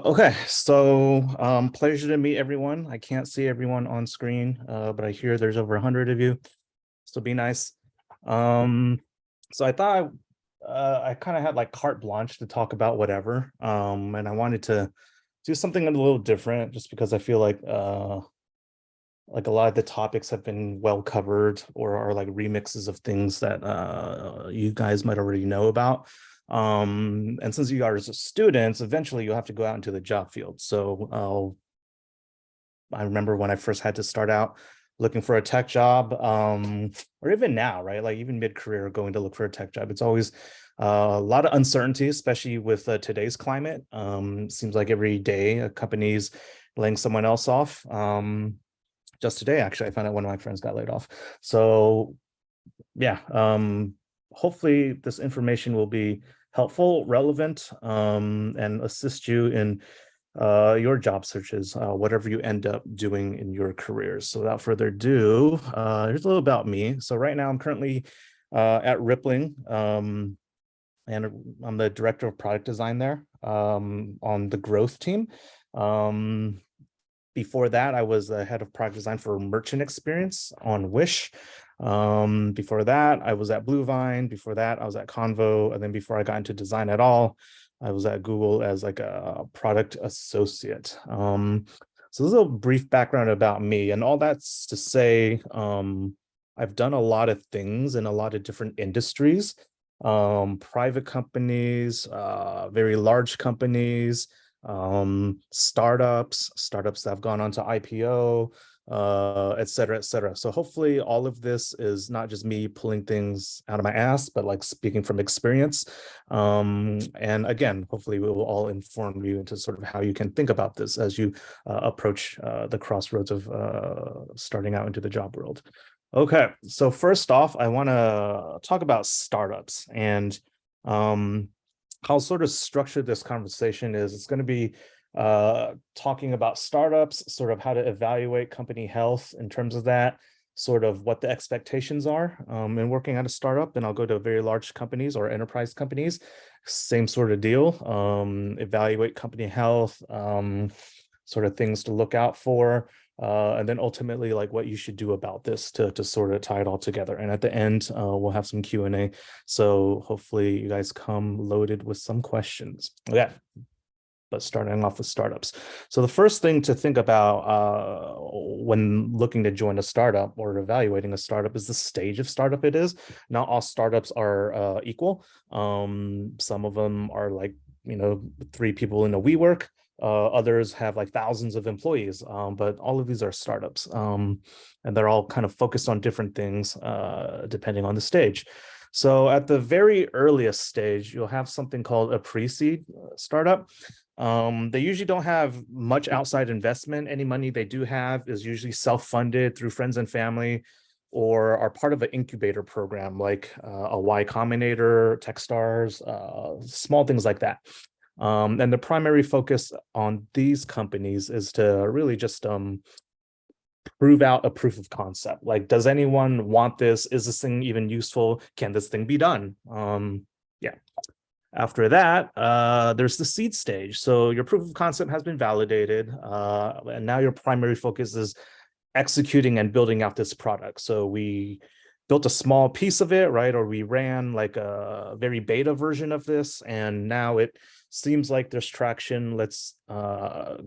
Okay, so pleasure to meet everyone. I can't see everyone on screen, but I hear there's over 100 of you. So be nice. Um, so I thought I kind of had like carte blanche to talk about whatever. And I wanted to do something a little different just because I feel like a lot of the topics have been well covered or are like remixes of things that you guys might already know about. And since you are students, eventually you'll have to go out into the job field. So I remember when I first had to start out looking for a tech job, or even now, right? Like even mid-career going to look for a tech job, it's always a lot of uncertainty, especially with today's climate. Seems like every day a company's laying someone else off. Just today, actually, I found out one of my friends got laid off. So yeah, hopefully this information will be helpful, relevant, and assist you in your job searches, whatever you end up doing in your careers. So without further ado, here's a little about me. So right now I'm currently at Rippling, and I'm the director of product design there, on the growth team. Before that, I was the head of product design for merchant experience on Wish. Before that, I was at Bluevine. Before that, I was at Convo. And then before I got into design at all, I was at Google as like a product associate. So this is a brief background about me, and all that's to say, I've done a lot of things in a lot of different industries, private companies, very large companies, startups that have gone on to IPO, et cetera, et cetera. So hopefully all of this is not just me pulling things out of my ass, but like speaking from experience. And again, hopefully we will all inform you into sort of how you can think about this as you approach the crossroads of starting out into the job world. Okay, so first off, I want to talk about startups, and how I'll sort of structure this conversation is it's going to be talking about startups, sort of how to evaluate company health in terms of that, sort of what the expectations are in working at a startup. And I'll go to very large companies or enterprise companies, same sort of deal, evaluate company health, sort of things to look out for. And then ultimately, like what you should do about this to sort of tie it all together. And at the end, we'll have some Q&A. So hopefully you guys come loaded with some questions. Okay, but starting off with startups. So the first thing to think about when looking to join a startup or evaluating a startup is the stage of startup it is. Not all startups are equal. Some of them are like, 3 people in a WeWork. Others have like thousands of employees, but all of these are startups, and they're all kind of focused on different things depending on the stage. So at the very earliest stage, you'll have something called a pre-seed startup. They usually don't have much outside investment. Any money they do have is usually self-funded through friends and family, or are part of an incubator program like a Y Combinator, Techstars, small things like that. And the primary focus on these companies is to really just prove out a proof of concept. Like, does anyone want this? Is this thing even useful? Can this thing be done? Yeah. After that, there's the seed stage. So your proof of concept has been validated, and now your primary focus is executing and building out this product. So we built a small piece of it, right? Or we ran like a very beta version of this, and now it seems like there's traction. Let's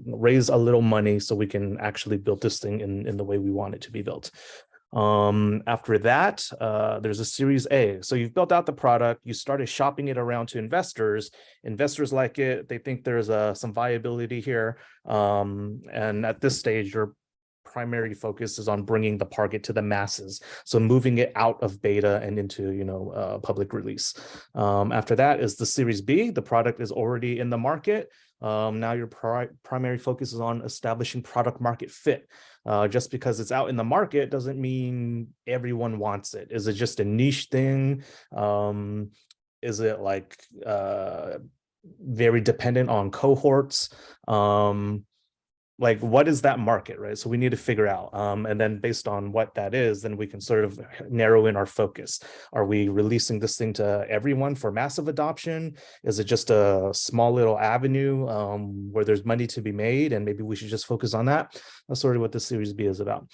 raise a little money so we can actually build this thing in the way we want it to be built. After that, there's a Series A. So you've built out the product, you started shopping it around to investors. Investors like it, they think there's some viability here. And at this stage, your primary focus is on bringing the target to the masses, so moving it out of beta and into public release. After that is the Series B. The product is already in the market. Now your primary focus is on establishing product market fit. Just because it's out in the market doesn't mean everyone wants it. Is it just a niche thing? Is it like very dependent on cohorts? like what is that market, right? So we need to figure out, and then based on what that is, then we can sort of narrow in our focus. Are we releasing this thing to everyone for massive adoption? Is it just a small little avenue where there's money to be made, and maybe we should just focus on that? That's sort of what the Series B is about.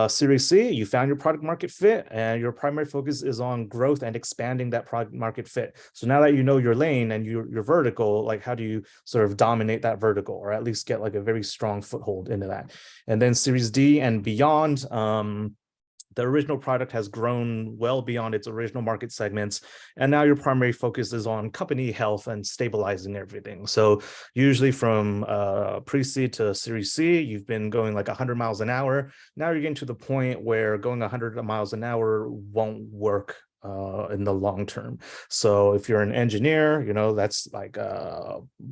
Series C, you found your product market fit, and your primary focus is on growth and expanding that product market fit. So now that you know your lane and your vertical, like how do you sort of dominate that vertical, or at least get like a very strong foothold into that? And then Series D and beyond, the original product has grown well beyond its original market segments, and now your primary focus is on company health and stabilizing everything. So usually from pre-seed to Series C, you've been going like 100 miles an hour. Now you're getting to the point where going 100 miles an hour won't work in the long term. So if you're an engineer, that's like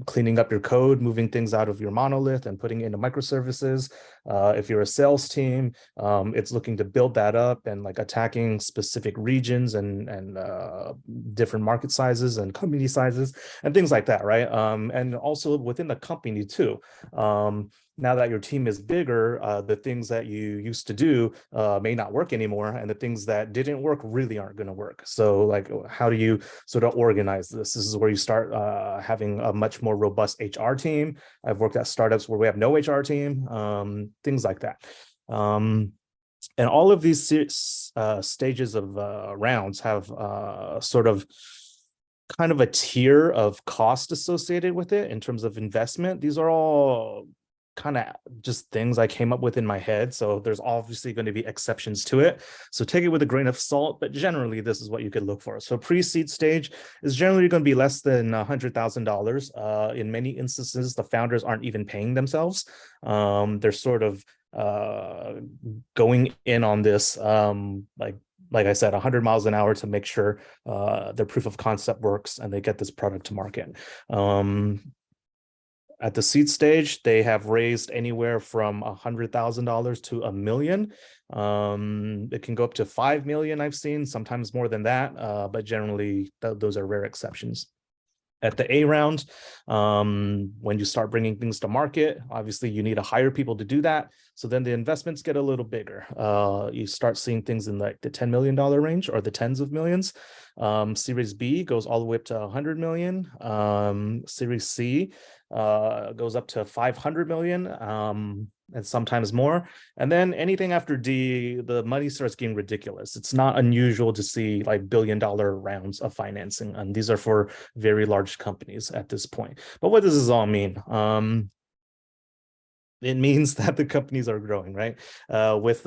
cleaning up your code, moving things out of your monolith and putting it into microservices. If you're a sales team, it's looking to build that up and like attacking specific regions and different market sizes and company sizes and things like that, right? And also within the company too. Now that your team is bigger, the things that you used to do may not work anymore, and the things that didn't work really aren't going to work. So like, how do you sort of organize this? This is where you start having a much more robust HR team. I've worked at startups where we have no HR team, things like that. And all of these stages of rounds have sort of kind of a tier of cost associated with it in terms of investment. These are all kind of just things I came up with in my head. So there's obviously going to be exceptions to it. So take it with a grain of salt, but generally this is what you could look for. So pre-seed stage is generally going to be less than $100,000. In many instances, the founders aren't even paying themselves. They're sort of going in on this, like I said, 100 miles an hour to make sure their proof of concept works and they get this product to market. At the seed stage, they have raised anywhere from $100,000 to $1 million. It can go up to 5 million, I've seen, sometimes more than that, but generally those are rare exceptions. At the A round, when you start bringing things to market, obviously you need to hire people to do that. So then the investments get a little bigger. You start seeing things in like the $10 million range or the tens of millions. Series B goes all the way up to 100 million. Series C goes up to 500 million. And sometimes more. And then anything after D, the money starts getting ridiculous. It's not unusual to see like billion-dollar rounds of financing, and these are for very large companies at this point. But what does this all mean? It means that the companies are growing, right? With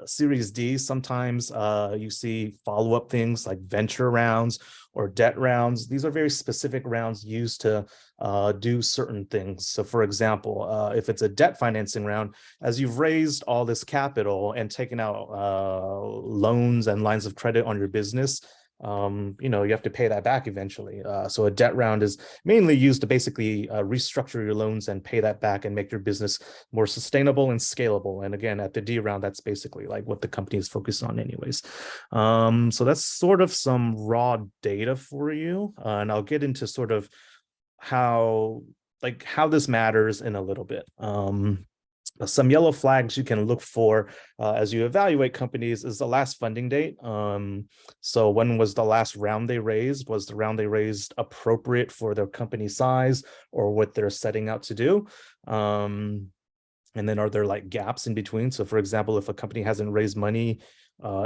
Series D, sometimes you see follow-up things like venture rounds or debt rounds. These are very specific rounds used to do certain things. So for example, if it's a debt financing round, as you've raised all this capital and taken out loans and lines of credit on your business, you have to pay that back eventually. So a debt round is mainly used to basically restructure your loans and pay that back and make your business more sustainable and scalable. And again, at the D round, that's basically like what the company is focused on anyways. So that's sort of some raw data for you. And I'll get into sort of how this matters in a little bit. Some yellow flags you can look for as you evaluate companies is the last funding date. So when was the last round they raised? Was the round they raised appropriate for their company size or what they're setting out to do? And then are there like gaps in between? So for example, if a company hasn't raised money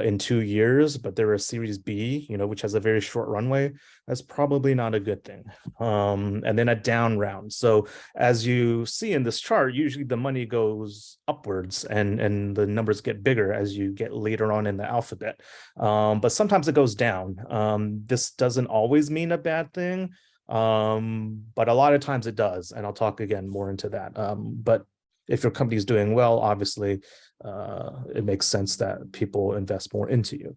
in 2 years, but they're a Series B, which has a very short runway, that's probably not a good thing. And then a down round. So as you see in this chart, usually the money goes upwards and the numbers get bigger as you get later on in the alphabet. But sometimes it goes down. This doesn't always mean a bad thing, but a lot of times it does. And I'll talk again more into that. But if your company is doing well, obviously, it makes sense that people invest more into you.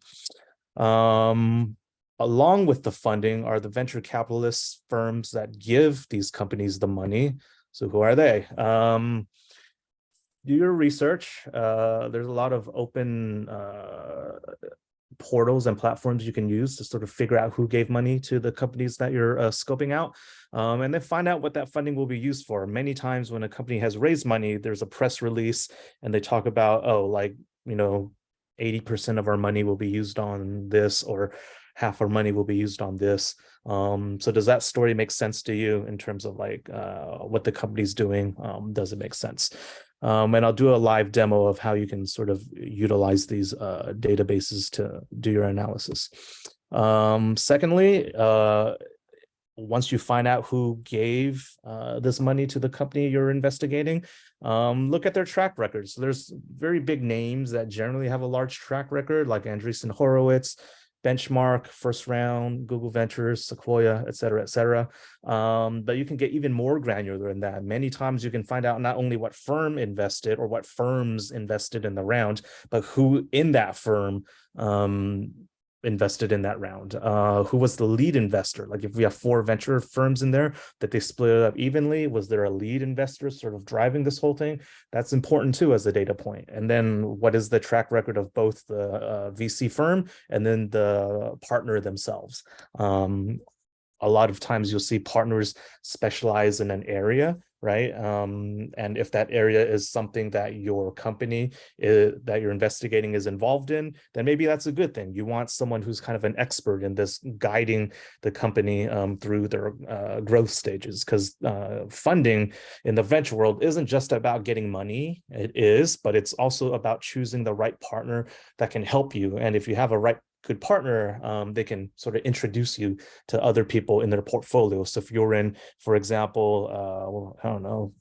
Along with the funding are the venture capitalist firms that give these companies the money. So who are they? Do your research. There's a lot of open portals and platforms you can use to sort of figure out who gave money to the companies that you're scoping out, and then find out what that funding will be used for. Many times when a company has raised money, there's a press release and they talk about, oh, like, 80% of our money will be used on this, or half our money will be used on this. So does that story make sense to you in terms of like what the company's doing? Does it make sense? And I'll do a live demo of how you can sort of utilize these databases to do your analysis. Secondly, once you find out who gave this money to the company you're investigating, look at their track record. So there's very big names that generally have a large track record, like Andreessen Horowitz, Benchmark, First Round, Google Ventures, Sequoia, et cetera, et cetera. But you can get even more granular than that. Many times you can find out not only what firm invested or what firms invested in the round, but who in that firm invested in that round, who was the lead investor. Like if we have 4 venture firms in there, that they split it up evenly, was there a lead investor sort of driving this whole thing? That's important too as a data point. And then what is the track record of both the VC firm and then the partner themselves? A lot of times you'll see partners specialize in an area, right? And if that area is something that your company that you're investigating is involved in, then maybe that's a good thing. You want someone who's kind of an expert in this, guiding the company through their growth stages, because funding in the venture world isn't just about getting money. It is, but it's also about choosing the right partner that can help you. And if you have a good partner, they can sort of introduce you to other people in their portfolio. So if you're in, for example, I don't know,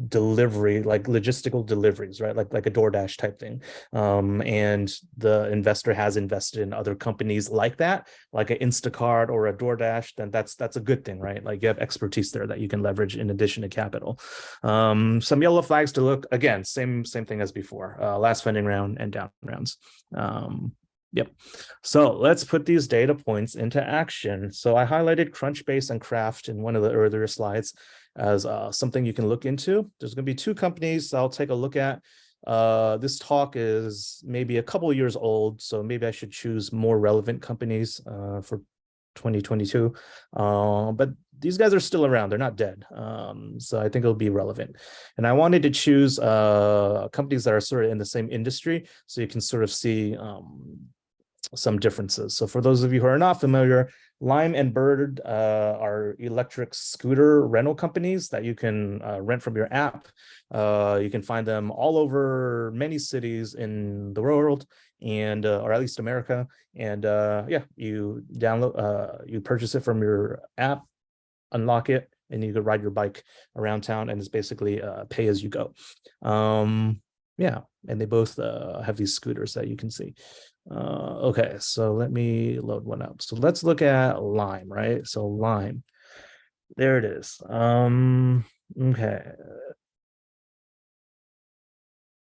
delivery, like logistical deliveries, right? Like a DoorDash type thing. And the investor has invested in other companies like that, like an Instacart or a DoorDash, then that's a good thing, right? Like you have expertise there that you can leverage in addition to capital. Some yellow flags to look, again, same thing as before, last funding round and down rounds. Yep. So let's put these data points into action. So I highlighted Crunchbase and Craft in one of the earlier slides as something you can look into. There's going to be 2 companies I'll take a look at. This talk is maybe a couple of years old, so maybe I should choose more relevant companies for 2022. But these guys are still around. They're not dead. So I think it'll be relevant. And I wanted to choose companies that are sort of in the same industry, so you can sort of see some differences. So for those of you who are not familiar, Lime and Bird are electric scooter rental companies that you can rent from your app. You can find them all over many cities in the world, and or at least America. And yeah, you download, you purchase it from your app, unlock it, and you can ride your bike around town, and it's basically pay as you go. Yeah, and they both have these scooters that you can see. Okay, so let me load one up. So let's look at Lime, right? So Lime, there it is. Okay.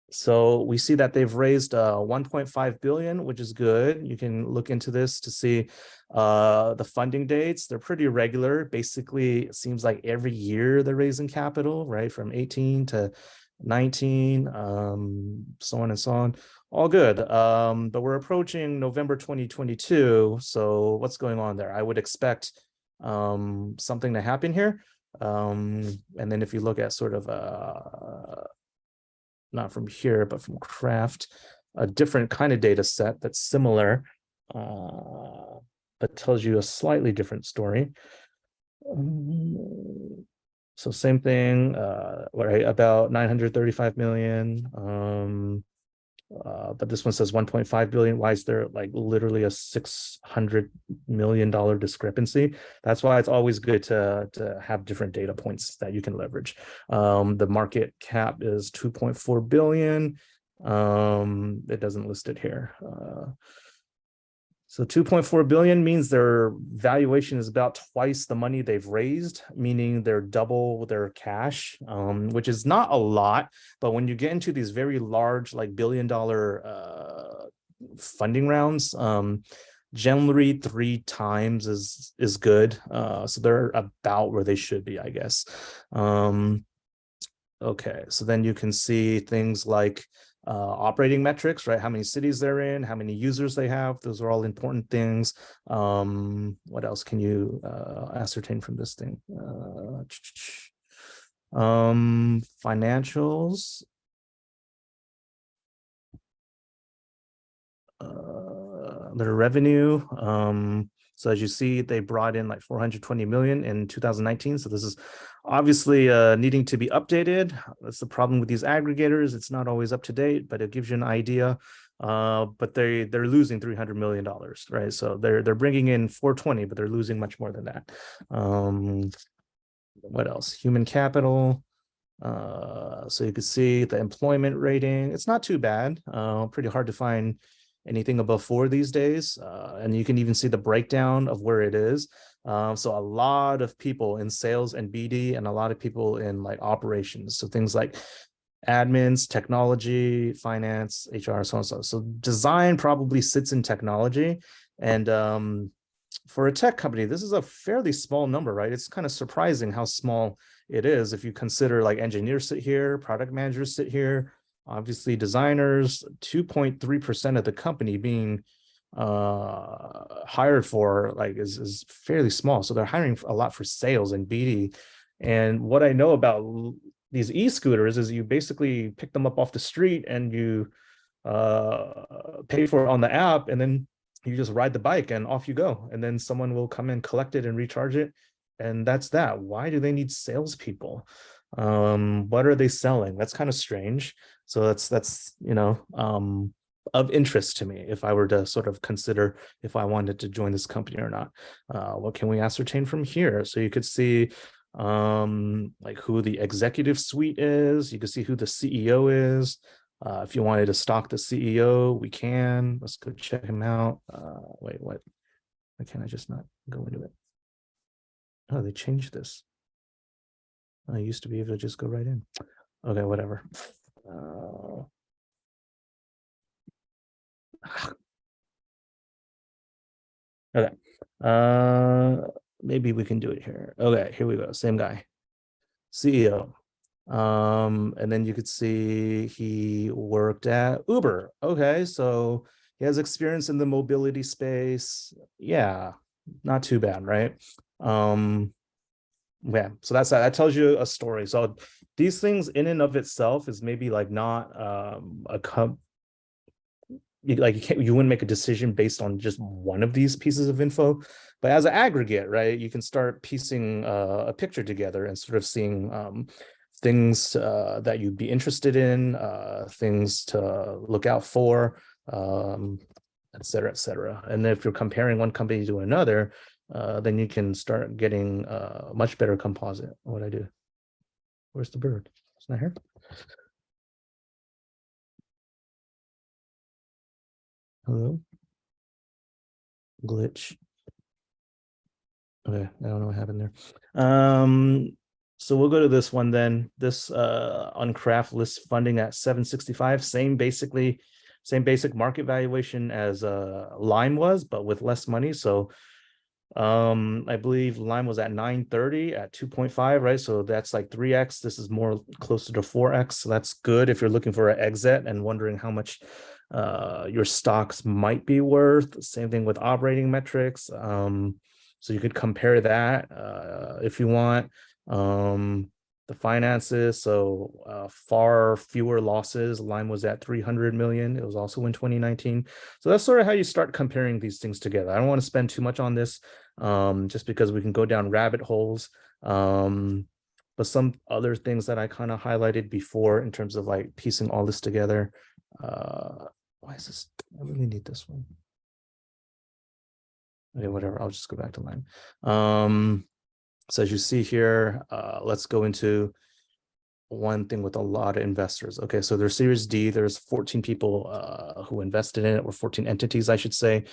So we see that they've raised 1.5 billion, which is good. You can look into this to see the funding dates. They're pretty regular. Basically, it seems like every year they're raising capital, right? From 18 to 19, so on and so on. All good. But we're approaching November 2022. So what's going on there? I would expect something to happen here. And then if you look at sort of not from here, but from Craft, a different kind of data set that's similar, but tells you a slightly different story. So same thing, right, about 935 million. But this one says 1.5 billion. Why is there like literally a $600 million discrepancy? That's why it's always good to have different data points that you can leverage. The market cap is 2.4 billion. It doesn't list it here. So 2.4 billion means their valuation is about twice the money they've raised, meaning they're double their cash, which is not a lot. But when you get into these very large, like billion-dollar funding rounds, generally 3 times is good. So they're about where they should be, I guess. Okay, so then you can see things like operating metrics, right? How many cities they're in, how many users they have. Those are all important things. What else can you ascertain from this thing? Financials. Their revenue. So as you see, they brought in like 420 million in 2019. So this is obviously needing to be updated. That's the problem with these aggregators. It's not always up to date, but it gives you an idea. But they're losing $300 million, right? So they're bringing in 420, but they're losing much more than that. What else? Human capital. So you can see the employment rating. It's not too bad. Pretty hard to find anything above 4 these days. And you can even see the breakdown of where it is. So a lot of people in sales and BD and a lot of people in like operations. So things like admins, technology, finance, HR, so on and so on. So design probably sits in technology. And for a tech company, this is a fairly small number, right? It's kind of surprising how small it is if you consider like engineers sit here, product managers sit here, obviously designers, 2.3% of the company being hired for like is fairly small. So they're hiring a lot for sales and BD. And what I know about these e-scooters is you basically pick them up off the street and you pay for it on the app, and then you just ride the bike and off you go. And then someone will come and collect it and recharge it. And that's that. Why do they need salespeople? What are they selling? That's kind of strange. So that's of interest to me if I were to sort of consider if I wanted to join this company or not. What can we ascertain from here? So you could see like who the executive suite is. You can see who the CEO is. If you wanted to stalk the CEO, we can. Let's go check him out. Wait, what? Why can't I just not go into it? Oh, they changed this. I used to be able to just go right in. Okay, whatever. Okay. Maybe we can do it here. Okay, here we go. Same guy. CEO. And then you could see he worked at Uber. Okay, so he has experience in the mobility space. Yeah, not too bad, right? Yeah, so that tells you a story. So these things in and of itself is maybe like not you wouldn't make a decision based on just one of these pieces of info, but as an aggregate, right, you can start piecing a picture together and sort of seeing things that you'd be interested in, things to look out for, et cetera, et cetera. And if you're comparing one company to another, then you can start getting a much better composite. What I do? Where's the bird? It's not here. Hello? Glitch. Okay, I don't know what happened there. So we'll go to this one then. This on Craft lists funding at 765, same basic market valuation as Lime was, but with less money. So I believe Lime was at 930 at 2.5, right? So that's like 3x. This is more closer to 4x. So that's good if you're looking for an exit and wondering how much your stocks might be worth. Same thing with operating metrics. So you could compare that if you want. The finances, so far fewer losses. Lime was at 300 million. It was also in 2019. So that's sort of how you start comparing these things together. I don't want to spend too much on this just because we can go down rabbit holes. But some other things that I kind of highlighted before in terms of like piecing all this together. Why is this? I really need this one. Okay, whatever. I'll just go back to Lime. So as you see here, let's go into one thing with a lot of investors. Okay, so there's Series D, there's 14 people who invested in it, or 14 entities, I should say.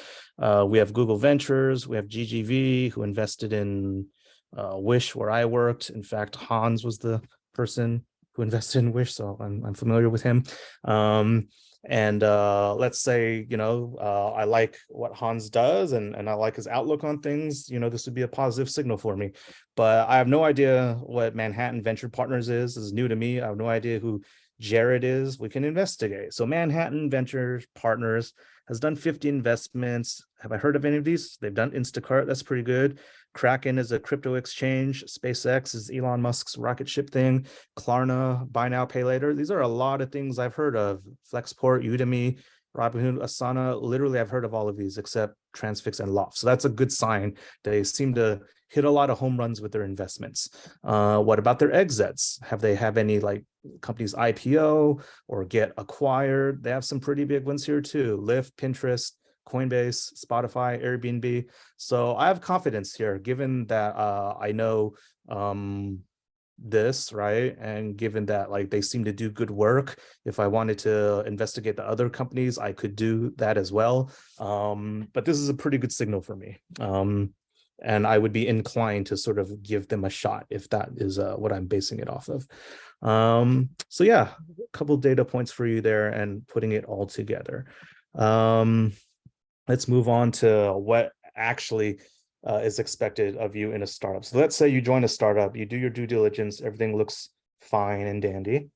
We have Google Ventures, we have GGV, who invested in Wish, where I worked. In fact, Hans was the person who invested in Wish, so I'm familiar with him. And let's say, I like what Hans does and I like his outlook on things, this would be a positive signal for me. But I have no idea what Manhattan Venture Partners is. This is new to me. I have no idea who Jared is, we can investigate. So Manhattan Ventures Partners has done 50 investments. Have I heard of any of these? They've done Instacart. That's pretty good. Kraken is a crypto exchange. SpaceX is Elon Musk's rocket ship thing. Klarna, buy now, pay later. These are a lot of things I've heard of. Flexport, Udemy, Robinhood, Asana. Literally, I've heard of all of these except Transfix and Loft. So that's a good sign. They seem to hit a lot of home runs with their investments. What about their exits? Have they have any like companies IPO or get acquired? They have some pretty big ones here too. Lyft, Pinterest, Coinbase, Spotify, Airbnb. So I have confidence here, given that I know this, right? And given that like they seem to do good work, if I wanted to investigate the other companies, I could do that as well. But this is a pretty good signal for me. And I would be inclined to sort of give them a shot if that is what I'm basing it off of. So yeah, a couple data points for you there and putting it all together. Let's move on to what actually is expected of you in a startup. So let's say you join a startup, you do your due diligence, everything looks fine and dandy.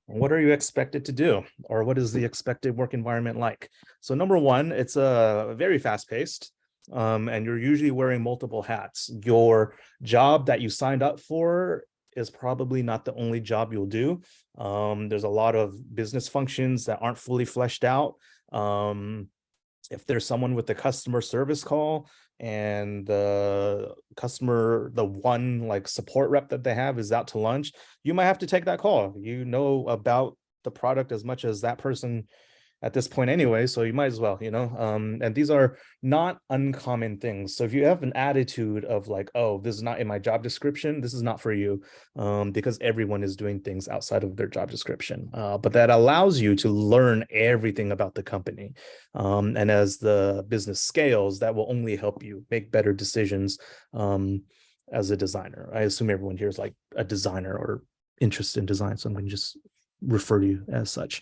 What are you expected to do? Or what is the expected work environment like? So number one, it's a very fast-paced. And you're usually wearing multiple hats. Your job that you signed up for is probably not the only job you'll do. There's a lot of business functions that aren't fully fleshed out. If there's someone with the customer service call and the one like support rep that they have is out to lunch, you might have to take that call. You know about the product as much as that person at this point anyway, so you might as well, and these are not uncommon things. So if you have an attitude of like, oh, this is not in my job description, this is not for you, because everyone is doing things outside of their job description, but that allows you to learn everything about the company, and as the business scales, that will only help you make better decisions as a designer. I assume everyone here is like a designer or interested in design, so I'm going to just refer to you as such.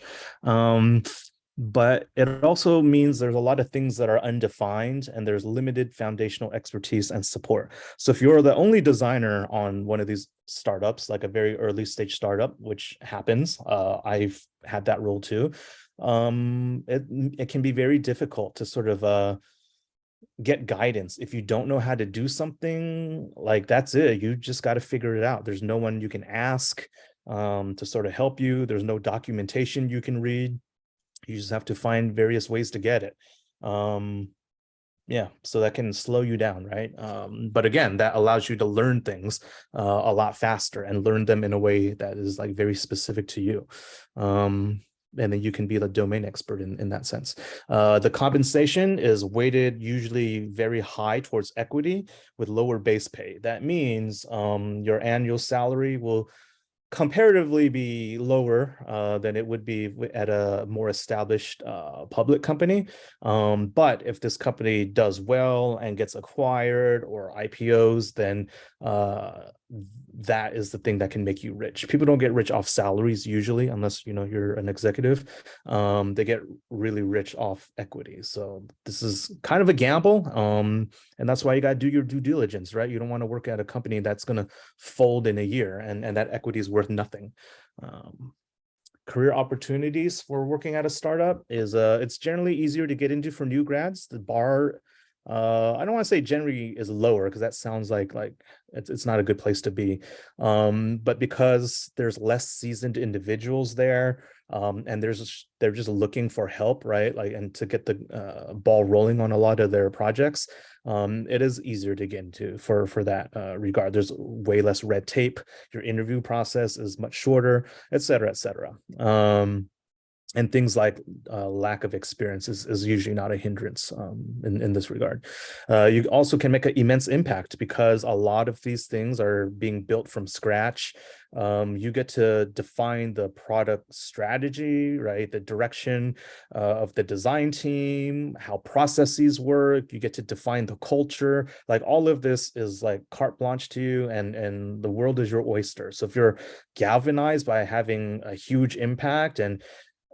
But it also means there's a lot of things that are undefined and there's limited foundational expertise and support. So if you're the only designer on one of these startups, like a very early stage startup, which happens, I've had that role too, it can be very difficult to sort of get guidance. If you don't know how to do something, like that's it. You just got to figure it out. There's no one you can ask to sort of help you. There's no documentation you can read. You just have to find various ways to get it. Yeah, so that can slow you down, right? But again, that allows you to learn things a lot faster and learn them in a way that is like very specific to you. And then you can be the domain expert in that sense. The compensation is weighted usually very high towards equity with lower base pay. That means your annual salary will comparatively be lower than it would be at a more established public company. But if this company does well and gets acquired or IPOs, then that is the thing that can make you rich. People don't get rich off salaries usually, unless you're an executive. They get really rich off equity. So this is kind of a gamble. And that's why you got to do your due diligence, right? You don't want to work at a company that's going to fold in a year and that equity is worth nothing. Career opportunities for working at a startup is it's generally easier to get into for new grads. The bar, I don't want to say generally is lower because that sounds like it's not a good place to be. But because there's less seasoned individuals there, and they're just looking for help, right? Like, and to get the ball rolling on a lot of their projects, it is easier to get into for that regard. There's way less red tape. Your interview process is much shorter, et cetera, et cetera. And things like lack of experience is usually not a hindrance in this regard. You also can make an immense impact because a lot of these things are being built from scratch. You get to define the product strategy, right? The direction of the design team, how processes work. You get to define the culture. Like all of this is like carte blanche to you, and the world is your oyster. So if you're galvanized by having a huge impact and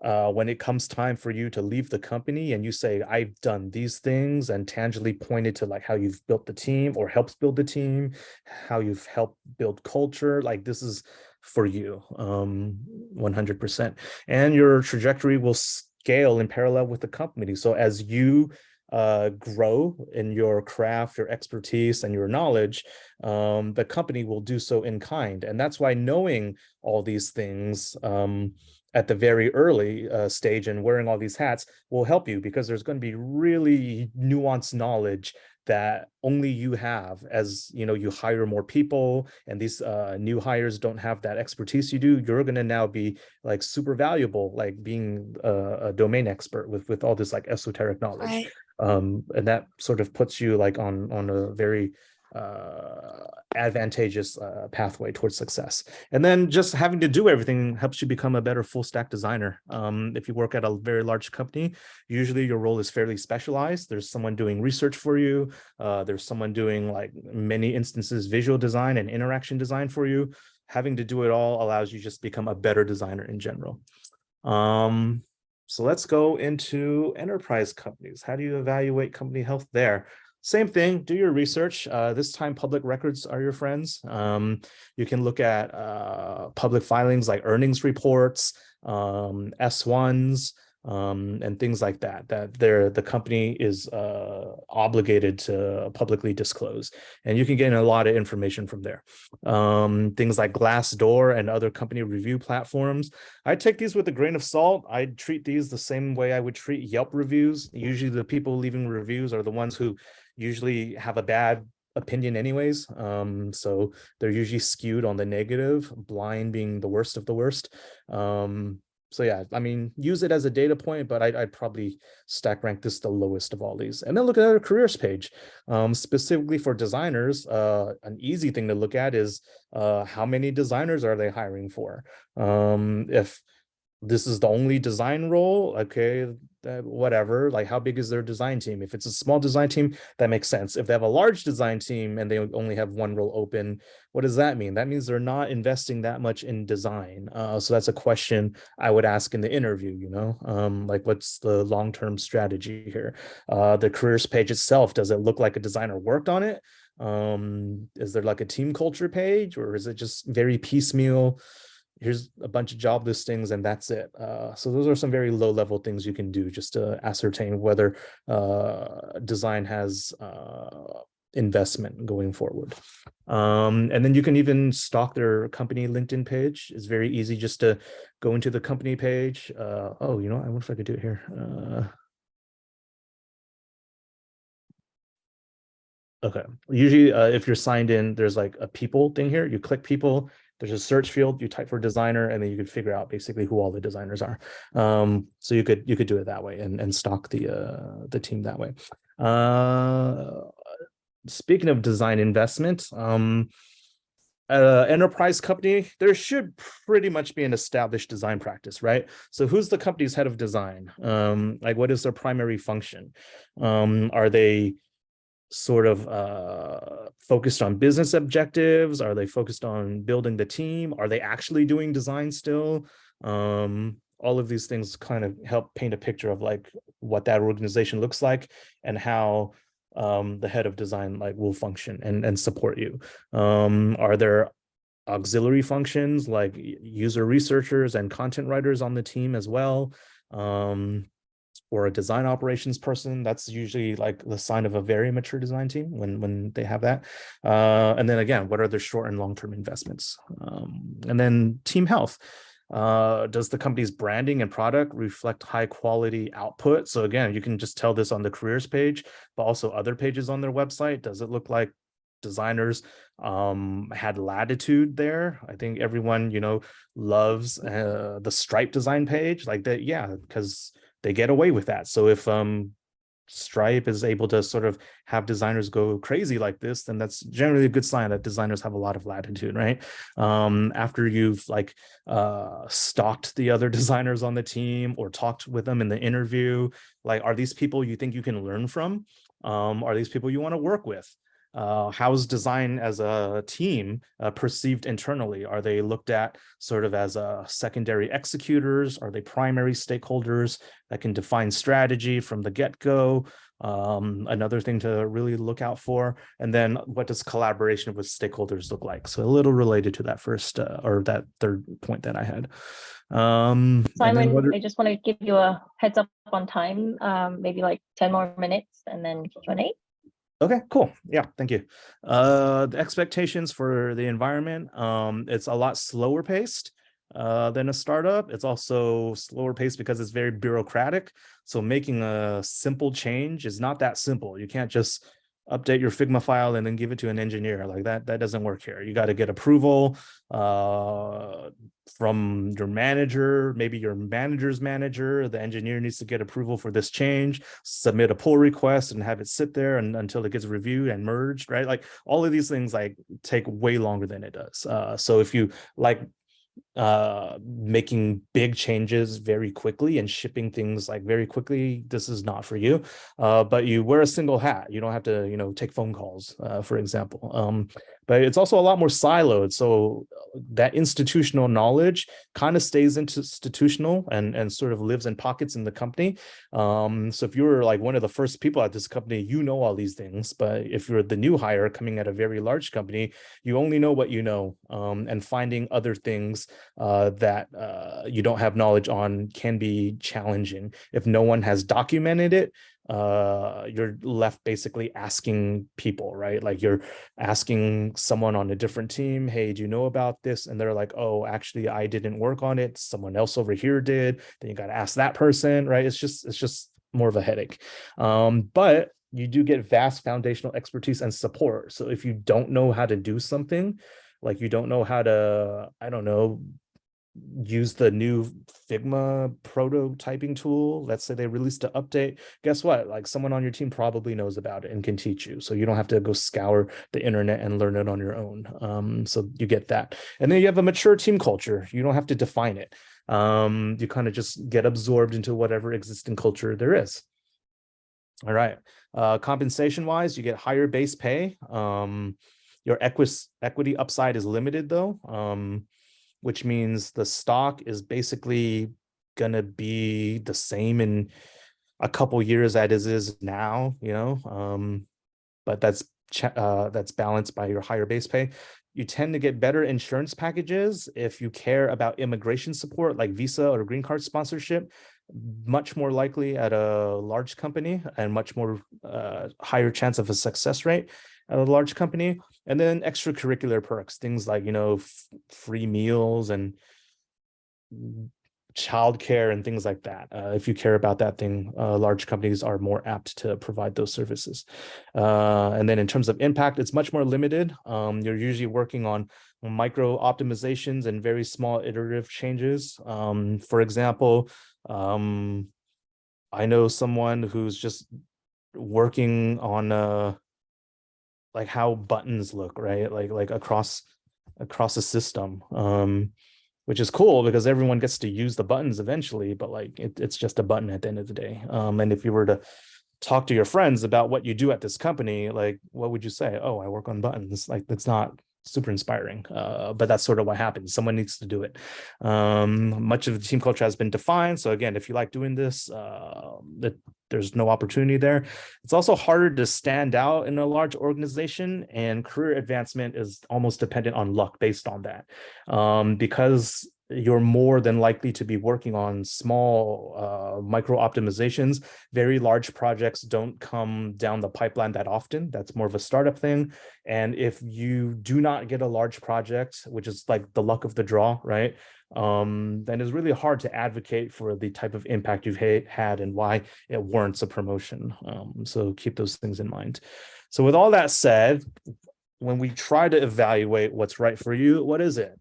when it comes time for you to leave the company and you say, I've done these things, and tangibly pointed to like how you've built the team or helped build the team, how you've helped build culture, like this is for you, 100%. And your trajectory will scale in parallel with the company. So as you grow in your craft, your expertise, and your knowledge, the company will do so in kind. And that's why knowing all these things at the very early stage and wearing all these hats will help you, because there's going to be really nuanced knowledge that only you have. As you know, you hire more people and these new hires don't have that expertise you do, you're going to now be like super valuable, like being a domain expert with all this like esoteric knowledge. Right. And that sort of puts you like on a very advantageous pathway towards success. And then just having to do everything helps you become a better full stack designer. If you work at a very large company, usually your role is fairly specialized. There's someone doing research for you. There's someone doing like many instances visual design and interaction design for you. Having to do it all allows you just become a better designer in general. So let's go into enterprise companies. How do you evaluate company health there? Same thing, do your research. This time, public records are your friends. You can look at public filings like earnings reports, S1s, and things like that, the company is obligated to publicly disclose. And you can get a lot of information from there. Things like Glassdoor and other company review platforms, I take these with a grain of salt. I treat these the same way I would treat Yelp reviews. Usually the people leaving reviews are the ones who usually have a bad opinion anyways. So they're usually skewed on the negative, blind being the worst of the worst. So yeah, I mean, use it as a data point, but I'd probably stack rank this the lowest of all these. And then look at our careers page. Specifically for designers, an easy thing to look at is how many designers are they hiring for? If this is the only design role, okay, whatever, like how big is their design team? If it's a small design team, that makes sense. If they have a large design team and they only have one role open, what does that mean? That means they're not investing that much in design. So that's a question I would ask in the interview, you know, like what's the long-term strategy here? The careers page itself, does it look like a designer worked on it? Is there like a team culture page, or is it just very piecemeal? Here's a bunch of job listings and that's it. So those are some very low level things you can do just to ascertain whether design has investment going forward. And then you can even stalk their company LinkedIn page. It's very easy just to go into the company page. Oh, you know, I wonder if I could do it here. Okay. Usually, if you're signed in, there's like a people thing here. You click people, there's a search field, you type for designer, and then you could figure out basically who all the designers are. So you could do it that way and stalk the team that way. Speaking of design investment, at an enterprise company, there should pretty much be an established design practice, right? So who's the company's head of design? Like what is their primary function? Are they sort of focused on business objectives? Are they focused on building the team? Are they actually doing design still? All of these things kind of help paint a picture of like what that organization looks like and how the head of design like will function and support you. Are there auxiliary functions like user researchers and content writers on the team as well? Or a design operations person? That's usually like the sign of a very mature design team when they have that. And then again, what are their short and long-term investments? And then team health. Does the company's branding and product reflect high quality output? So again, you can just tell this on the careers page, but also other pages on their website. Does it look like designers had latitude there? I think everyone, you know, loves the Stripe design page like that. Yeah, because they get away with that. So if Stripe is able to sort of have designers go crazy like this, then that's generally a good sign that designers have a lot of latitude, right? After you've like stalked the other designers on the team or talked with them in the interview, like, are these people you think you can learn from? Are these people you want to work with? How's design as a team perceived internally? Are they looked at sort of as secondary executors? Are they primary stakeholders that can define strategy from the get-go? Another thing to really look out for. And then what does collaboration with stakeholders look like? So a little related to that first or that third point that I had. Simon, I just want to give you a heads up on time, maybe like 10 more minutes and then Q&A. Okay, cool. Yeah, thank you. The expectations for the environment, it's a lot slower paced than a startup. It's also slower paced because it's very bureaucratic. So making a simple change is not that simple. You can't just update your Figma file and then give it to an engineer. Like that doesn't work here. You got to get approval from your manager, maybe your manager's manager. The engineer needs to get approval for this change, submit a pull request and have it sit there until it gets reviewed and merged, right? Like all of these things like take way longer than it does. So if you like making big changes very quickly and shipping things like very quickly, this is not for you. But you wear a single hat. You don't have to, take phone calls, for example. But it's also a lot more siloed. So that institutional knowledge kind of stays institutional and sort of lives in pockets in the company. So if you're like one of the first people at this company, you know all these things. But if you're the new hire coming at a very large company, you only know what you know, and finding other things that you don't have knowledge on can be challenging. If no one has documented it, you're left basically asking people, right? Like you're asking someone on a different team, hey, do you know about this? And they're like, oh, actually, I didn't work on it. Someone else over here did. Then you got to ask that person, right? It's just more of a headache. But you do get vast foundational expertise and support. So if you don't know how to do something, like you don't know how to, I don't know, use the new Figma prototyping tool. Let's say they released an update. Guess what? Like someone on your team probably knows about it and can teach you. So you don't have to go scour the internet and learn it on your own. So you get that. And then you have a mature team culture. You don't have to define it. You kind of just get absorbed into whatever existing culture there is. All right. Compensation wise, you get higher base pay. Your equity upside is limited though. Which means the stock is basically going to be the same in a couple years as it is now, but that's balanced by your higher base pay. You tend to get better insurance packages if you care about immigration support like visa or green card sponsorship, much more likely at a large company and much more higher chance of a success rate at a large company. And then extracurricular perks, things like, free meals and childcare and things like that. If you care about that thing, large companies are more apt to provide those services. And then in terms of impact, it's much more limited. You're usually working on micro optimizations and very small iterative changes. For example, I know someone who's just working on like how buttons look, right? Like across a system, which is cool because everyone gets to use the buttons eventually, but like it's just a button at the end of the day. And if you were to talk to your friends about what you do at this company, like what would you say? Oh, I work on buttons. Like that's not super inspiring, but that's sort of what happens. Someone needs to do it. Much of the team culture has been defined. So again, if you like doing this, there's no opportunity there. It's also harder to stand out in a large organization, and career advancement is almost dependent on luck based on that, because you're more than likely to be working on small micro optimizations. Very large projects don't come down the pipeline that often. That's more of a startup thing. And if you do not get a large project, which is like the luck of the draw, right? Then it's really hard to advocate for the type of impact you've had and why it warrants a promotion. So keep those things in mind. So with all that said, when we try to evaluate what's right for you, what is it?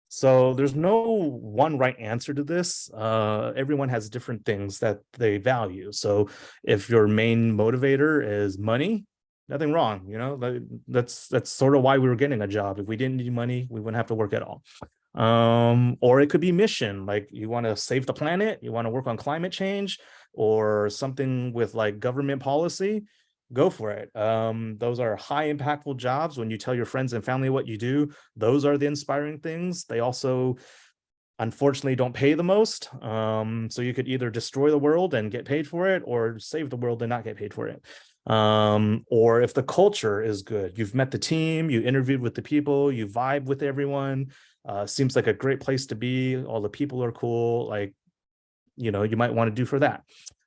So there's no one right answer to this. Everyone has different things that they value. So if your main motivator is money, nothing wrong. That's sort of why we were getting a job. If we didn't need money, we wouldn't have to work at all. Or it could be mission, like you want to save the planet, you want to work on climate change or something with like government policy. go for it. Those are high impactful jobs. When you tell your friends and family what you do, those are the inspiring things. They also unfortunately don't pay the most. So you could either destroy the world and get paid for it, or save the world and not get paid for it. Or if the culture is good, you've met the team, you interviewed with the people, you vibe with everyone, seems like a great place to be, all the people are cool, like, you know, you might want to do for that.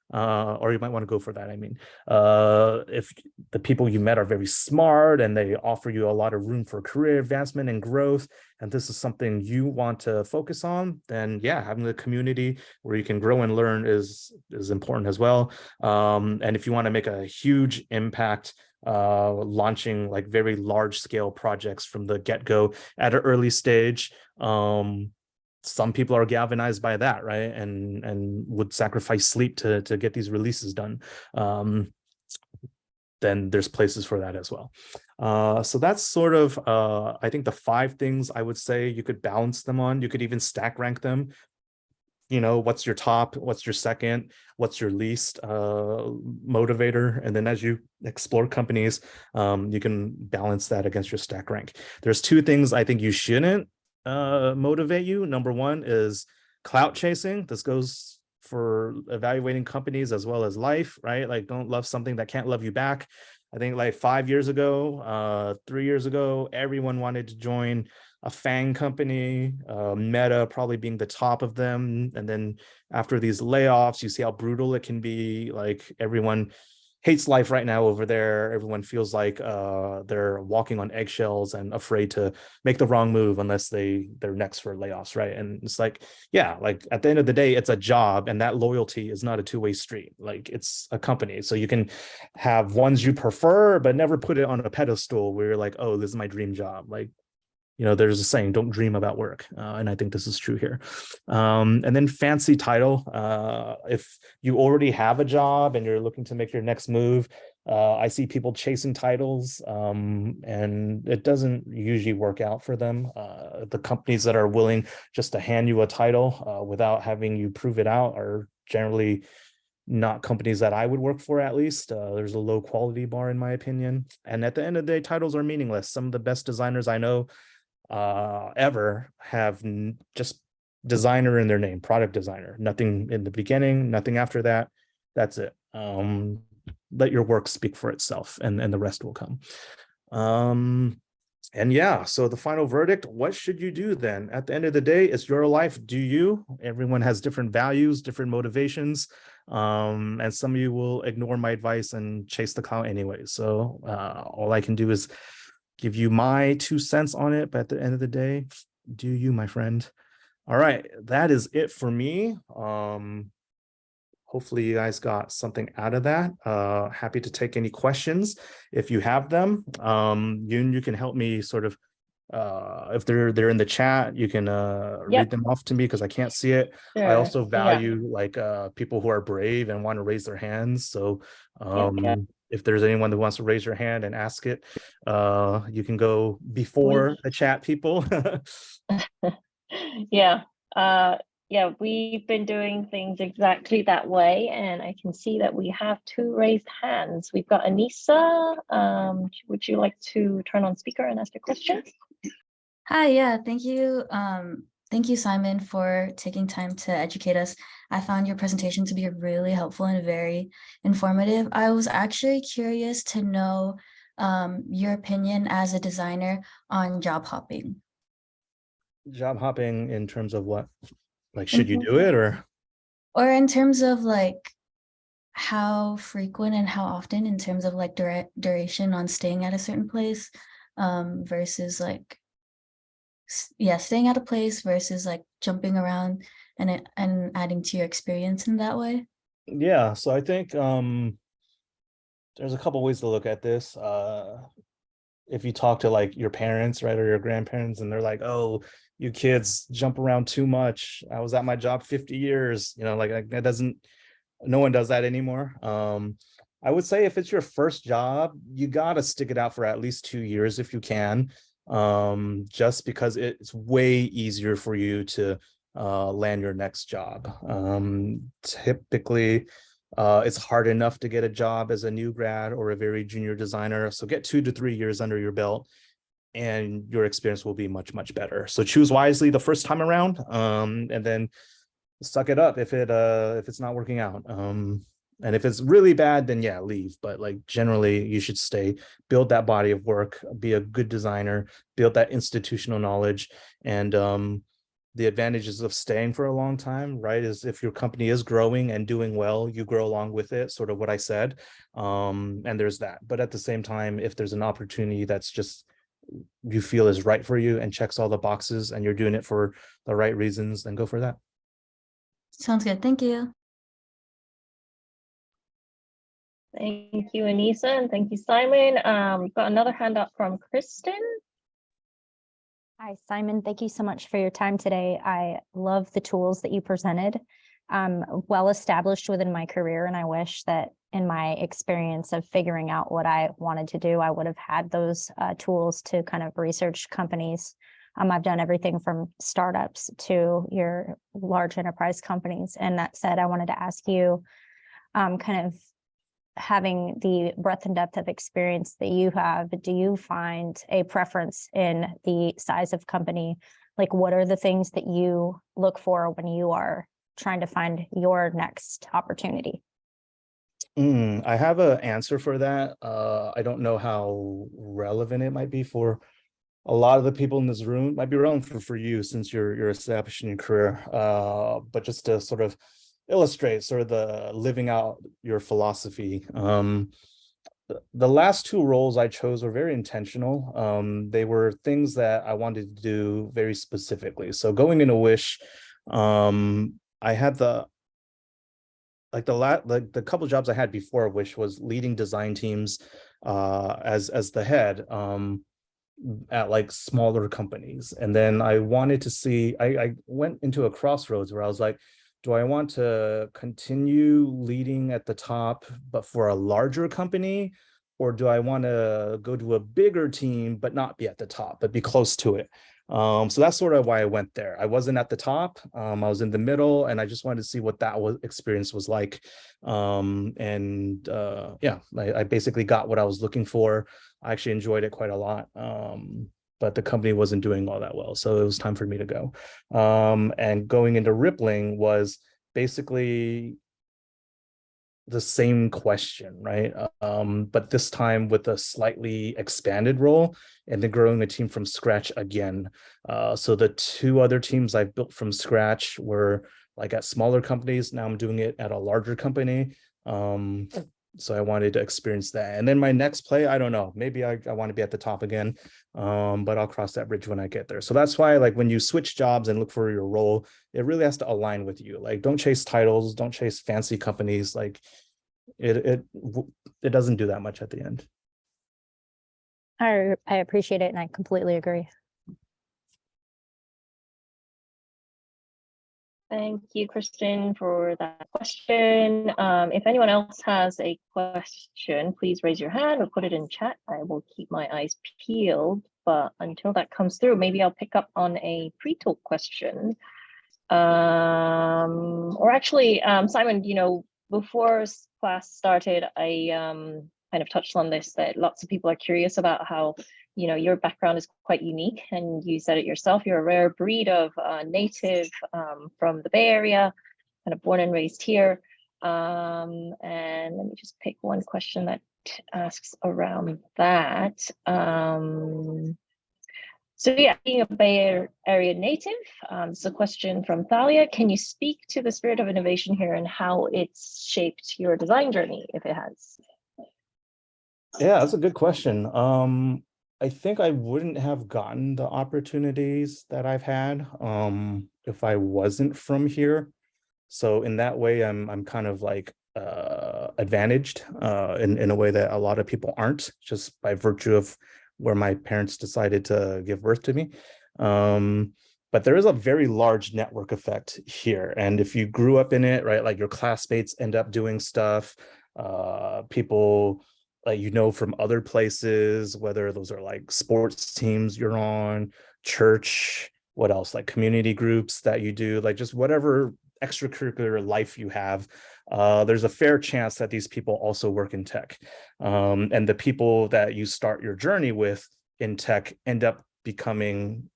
Or you might want to go for that. I mean, if the people you met are very smart and they offer you a lot of room for career advancement and growth, and this is something you want to focus on, then yeah, having the community where you can grow and learn is important as well. And if you want to make a huge impact, launching like very large scale projects from the get-go at an early stage, some people are galvanized by that, right? And would sacrifice sleep to get these releases done. Then there's places for that as well. So that's sort of, I think the 5 things I would say you could balance them on. You could even stack rank them. You know, what's your top, what's your second, what's your least motivator, and then as you explore companies, you can balance that against your stack rank. There's 2 things I think you shouldn't motivate you. Number 1 is clout chasing. This goes for evaluating companies as well as life, right? Like, don't love something that can't love you back. I think like 5 years ago, 3 years ago, everyone wanted to join a FANG company, Meta probably being the top of them. And then after these layoffs, you see how brutal it can be. Like, everyone hates life right now over there. Everyone feels like they're walking on eggshells and afraid to make the wrong move unless they're next for layoffs, right? And it's like, yeah, like at the end of the day, it's a job, and that loyalty is not a two-way street. Like, it's a company, so you can have ones you prefer, but never put it on a pedestal where you're like, oh, this is my dream job. Like, you know, there's a saying, don't dream about work. And I think this is true here. And then fancy title. If you already have a job and you're looking to make your next move, I see people chasing titles, and it doesn't usually work out for them. The companies that are willing just to hand you a title without having you prove it out are generally not companies that I would work for, at least. There's a low quality bar, in my opinion. And at the end of the day, titles are meaningless. Some of the best designers I know ever have just designer in their name, product designer, nothing in the beginning, nothing after that. That's it. Let your work speak for itself, and the rest will come. And yeah, so the final verdict, what should you do then? At the end of the day, it's your life. Do you? Everyone has different values, different motivations. And some of you will ignore my advice and chase the clout anyway. So all I can do is give you my 2 cents on it, but at the end of the day, do you, my friend. All right, that is it for me. Hopefully you guys got something out of that. Happy to take any questions if you have them. You can help me sort of, if they're in the chat, you can read them off to me because I can't see it. Sure. I also value like people who are brave and want to raise their hands. So if there's anyone that wants to raise your hand and ask it, you can go before the chat, people. Yeah. Yeah, we've been doing things exactly that way, and I can see that we have 2 raised hands. We've got Anissa. Would you like to turn on speaker and ask a question? Hi, yeah, thank you. Thank you, Simon, for taking time to educate us. I found your presentation to be really helpful and very informative. I was actually curious to know your opinion as a designer on job hopping. Job hopping in terms of what? Like, should you do it, or in terms of like how frequent and how often, in terms of like duration on staying at a certain place versus like staying at a place versus like jumping around and adding to your experience in that way? Yeah, so I think there's a couple ways to look at this. If you talk to like your parents, right, or your grandparents, and they're like, oh, you kids jump around too much. I was at my job 50 years, you know, like that doesn't, no one does that anymore. I would say if it's your first job, you gotta stick it out for at least 2 years if you can, just because it's way easier for you to land your next job. Typically, It's hard enough to get a job as a new grad or a very junior designer. So get 2 to 3 years under your belt and your experience will be much, much better. So choose wisely the first time around, and then suck it up if it's not working out. And if it's really bad, then yeah, leave. But like generally, you should stay, build that body of work, be a good designer, build that institutional knowledge. And the advantages of staying for a long time, right, is if your company is growing and doing well, you grow along with it, sort of what I said. And there's that. But at the same time, if there's an opportunity that's just you feel is right for you and checks all the boxes and you're doing it for the right reasons, then go for that. Sounds good. Thank you. Thank you, Anissa, and thank you, Simon. We've got another hand up from Kristen. Hi, Simon. Thank you so much for your time today. I love the tools that you presented. I'm well established within my career, and I wish that in my experience of figuring out what I wanted to do, I would have had those tools to kind of research companies. I've done everything from startups to your large enterprise companies. And that said, I wanted to ask you, kind of having the breadth and depth of experience that you have, do you find a preference in the size of company? Like, what are the things that you look for when you are trying to find your next opportunity? I have an answer for that. I don't know how relevant it might be for a lot of the people in this room. It might be relevant for you since you're established in your career. But just to sort of illustrate sort of the living out your philosophy. The last 2 roles I chose were very intentional. They were things that I wanted to do very specifically. So going into Wish, I had the couple jobs I had before Wish was leading design teams as the head at like smaller companies. And then I wanted to see, I went into a crossroads where I was like, do I want to continue leading at the top, but for a larger company? Or do I want to go to a bigger team, but not be at the top, but be close to it? So that's sort of why I went there. I wasn't at the top. I was in the middle, and I just wanted to see what that experience was like. Yeah, I basically got what I was looking for. I actually enjoyed it quite a lot. But the company wasn't doing all that well. So it was time for me to go. And going into Rippling was basically the same question, right? But this time with a slightly expanded role and then growing a team from scratch again. So the 2 other teams I've built from scratch were like at smaller companies. Now I'm doing it at a larger company. So I wanted to experience that. And then my next play, I don't know, maybe I want to be at the top again, but I'll cross that bridge when I get there. So that's why, like, when you switch jobs and look for your role, it really has to align with you. Like, don't chase titles, don't chase fancy companies. Like, it doesn't do that much at the end. I appreciate it, and I completely agree. Thank you, Kristen, for that question. If anyone else has a question, please raise your hand or put it in chat. I will keep my eyes peeled, but until that comes through, maybe I'll pick up on a pre-talk question. Or actually, Simon, before class started, I kind of touched on this, that lots of people are curious about how your background is quite unique, and you said it yourself, you're a rare breed of native from the Bay Area, kind of born and raised here. And let me just pick one question that asks around that. So yeah, being a Bay Area native, it's a question from Thalia. Can you speak to the spirit of innovation here and how it's shaped your design journey, if it has? Yeah, that's a good question. I think I wouldn't have gotten the opportunities that I've had if I wasn't from here. So in that way, I'm kind of like advantaged in a way that a lot of people aren't, just by virtue of where my parents decided to give birth to me. But there is a very large network effect here. And if you grew up in it, right, like your classmates end up doing stuff, people from other places, whether those are like sports teams you're on, church, what else, like community groups that you do, like just whatever extracurricular life you have, there's a fair chance that these people also work in tech. And the people that you start your journey with in tech end up becoming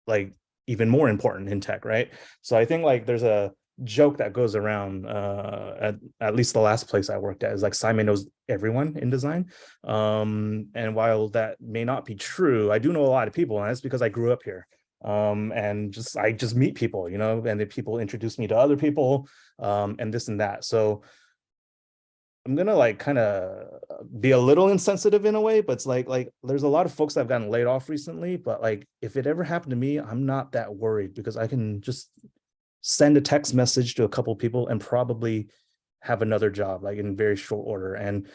like even more important in tech, right? So I think like there's a joke that goes around at least the last place I worked at is like Simon knows everyone in design. And while that may not be true, I do know a lot of people, and that's because I grew up here. And I just meet people, you know, and the people introduce me to other people, and this and that. So I'm gonna like kind of be a little insensitive in a way, but it's like there's a lot of folks that have gotten laid off recently, but like if it ever happened to me, I'm not that worried because I can just send a text message to a couple people and probably have another job like in very short order. And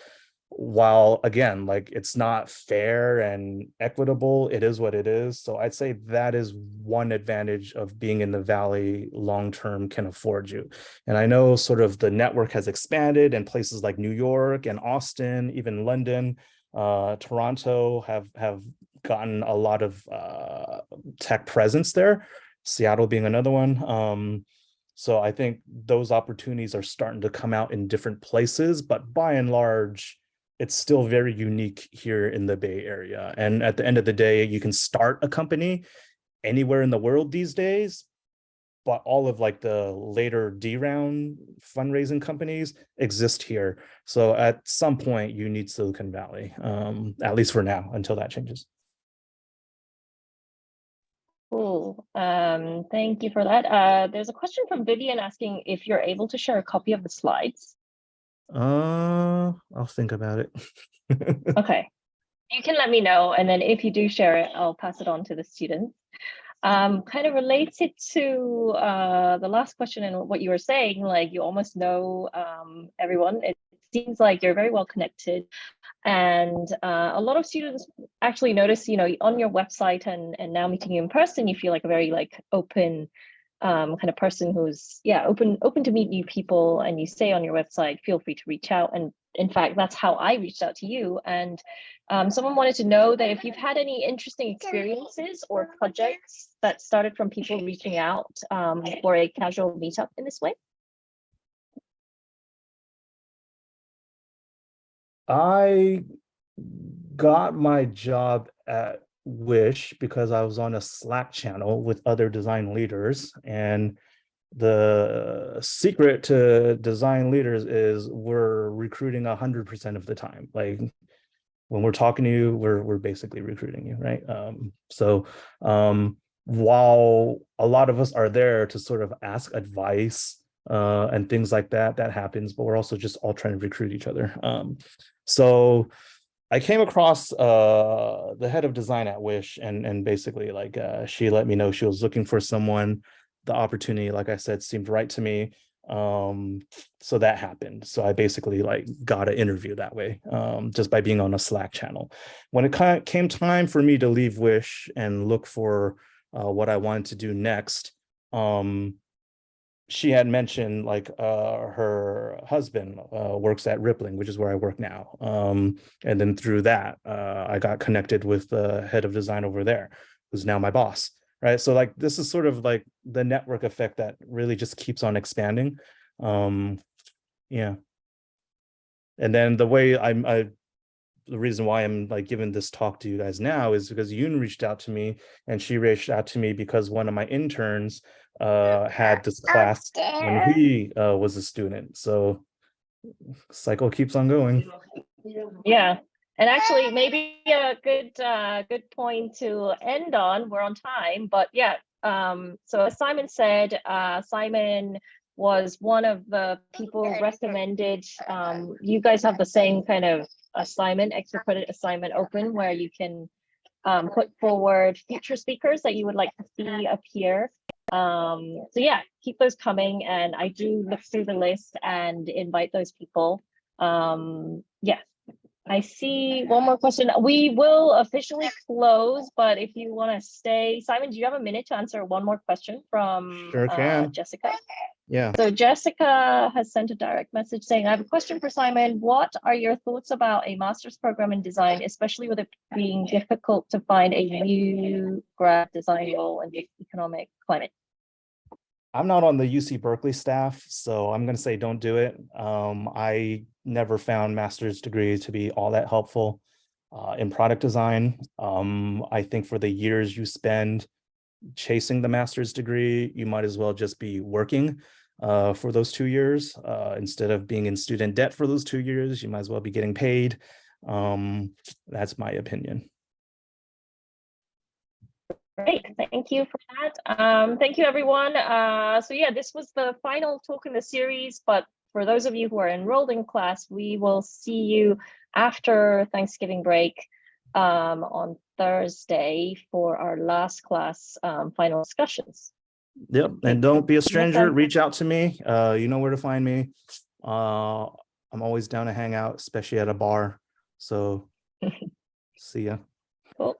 while again, like it's not fair and equitable, it is what it is. So I'd say that is one advantage of being in the Valley long term can afford you. And I know sort of the network has expanded in places like New York and Austin, even London, Toronto have gotten a lot of tech presence there, Seattle being another one. So I think those opportunities are starting to come out in different places, but by and large, it's still very unique here in the Bay Area. And at the end of the day, you can start a company anywhere in the world these days, but all of like the later D round fundraising companies exist here. So at some point you need Silicon Valley, at least for now, until that changes. Cool. Thank you for that. There's a question from Vivian asking if you're able to share a copy of the slides. I'll think about it. Okay. You can let me know, and then if you do share it, I'll pass it on to the students. Kind of related to the last question and what you were saying, like you almost know everyone. It seems like you're very well connected. And a lot of students actually notice, you know, on your website and now meeting you in person, you feel like a very like open kind of person who's open to meet new people. And you say on your website, feel free to reach out. And in fact, that's how I reached out to you. And someone wanted to know that if you've had any interesting experiences or projects that started from people reaching out for a casual meetup in this way. I got my job at Wish because I was on a Slack channel with other design leaders, and the secret to design leaders is we're recruiting 100% of the time. Like when we're talking to you, we're basically recruiting you, right? So while a lot of us are there to sort of ask advice and things like that, that happens, but we're also just all trying to recruit each other. So I came across the head of design at Wish, and basically like she let me know she was looking for someone. The opportunity, like I said, seemed right to me. So that happened. So I basically like got an interview that way, just by being on a Slack channel. When it came time for me to leave Wish and look for what I wanted to do next, she had mentioned like her husband works at Rippling, which is where I work now. And then through that, I got connected with the head of design over there, who's now my boss, right? So like this is sort of like the network effect that really just keeps on expanding. Yeah. And then the way the reason why I'm like giving this talk to you guys now is because Yoon reached out to me, and she reached out to me because one of my interns had this class when he was a student. So cycle keeps on going. Yeah. And actually maybe a good point to end on. We're on time, but yeah. So as Simon said, Simon was one of the people recommended. You guys have the same kind of assignment, extra credit assignment open, where you can put forward future speakers that you would like to see appear. So yeah, keep those coming, and I do look through the list and invite those people. Yeah, I see one more question. We will officially close, but if you want to stay, Simon, do you have a minute to answer one more question from Sure can. Jessica? Yeah. So Jessica has sent a direct message saying, I have a question for Simon. What are your thoughts about a master's program in design, especially with it being difficult to find a new grad design role in the economic climate? I'm not on the UC Berkeley staff, so I'm going to say don't do it. I never found master's degree to be all that helpful in product design. I think for the years you spend chasing the master's degree, you might as well just be working for those 2 years. Instead of being in student debt for those 2 years, you might as well be getting paid. That's my opinion. Great, thank you for that. Thank you, everyone. So yeah, this was the final talk in the series, but for those of you who are enrolled in class, we will see you after Thanksgiving break on Thursday for our last class final discussions. Yep, and don't be a stranger. then- Reach out to me. You know where to find me. I'm always down to hang out, especially at a bar. So see ya. Cool.